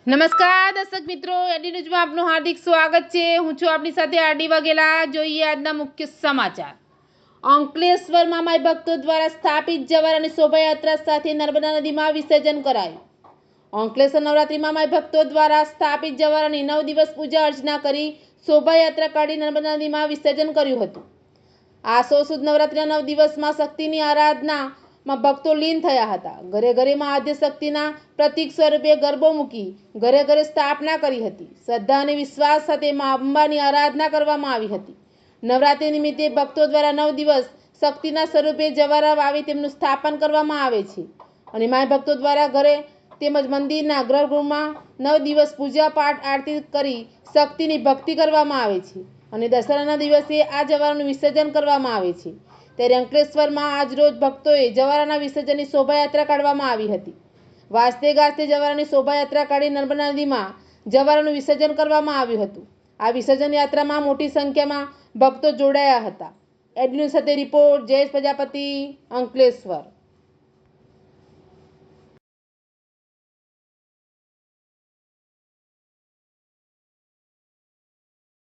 નમસ્કાર દર્શક મિત્રો, એડી ન્યૂઝમાં આપનું હાર્દિક સ્વાગત છે। હું છું આપની સાથે આરડી વાઘેલા। જોઈએ આજના મુખ્ય સમાચાર। અંકલેશ્વરમાં માઈ ભક્તો દ્વારા સ્થાપિત જવારાની શોભાયાત્રા સાથે નર્મદા નદીમાં વિસર્જન કરાયું। અંકલેશ્વર નવરાત્રિમાં માઈ ભક્તો દ્વારા સ્થાપિત જવારાની 9 દિવસ પૂજા અર્ચના કરી શોભાયાત્રા કાઢી નર્મદા નદીમાં વિસર્જન કર્યું હતું। આસો સુદ નવરાત્રિના 9 દિવસમાં શક્તિની આરાધનામાં ભક્તો લીન થયા હતા। ઘરે ઘરે માં આદ્ય શક્તિના પ્રતીક સ્વરૂપે ગરબો મૂકી ઘરે ઘરે સ્થાપના કરી હતી। શ્રદ્ધા અને વિશ્વાસ સાથે મા અંબાની આરાધના કરવામાં આવી હતી। નવરાત્રિ નિમિત્તે ભક્તો દ્વારા 9 દિવસ શક્તિના સ્વરૂપે જવારા વાવી તેમનું સ્થાપન કરવામાં આવે છે અને માઈ ભક્તો દ્વારા ઘરે તેમજ મંદિરના ગર્ભગૃહમાં 9 દિવસ પૂજા પાઠ આરતી કરી શક્તિની ભક્તિ કરવામાં આવે છે અને દશેરાના દિવસે આ જવારાનું વિસર્જન કરવામાં આવે છે। ત્યારે અંકલેશ્વરમાં આજરોજ ભક્તોએ જવારાના વિસર્જનની શોભાયાત્રા કાઢવામાં આવી હતી। વાજતે ગાજતે જવારાની શોભાયાત્રા કાઢી નર્મદા નદીમાં જવારાનું વિસર્જન કરવામાં આવ્યું હતું। આ વિસર્જન યાત્રામાં મોટી સંખ્યામાં ભક્તો જોડાયા હતા। એડન્યૂઝ સાથે રિપોર્ટ જયેશ પ્રજાપતિ, અંકલેશ્વર।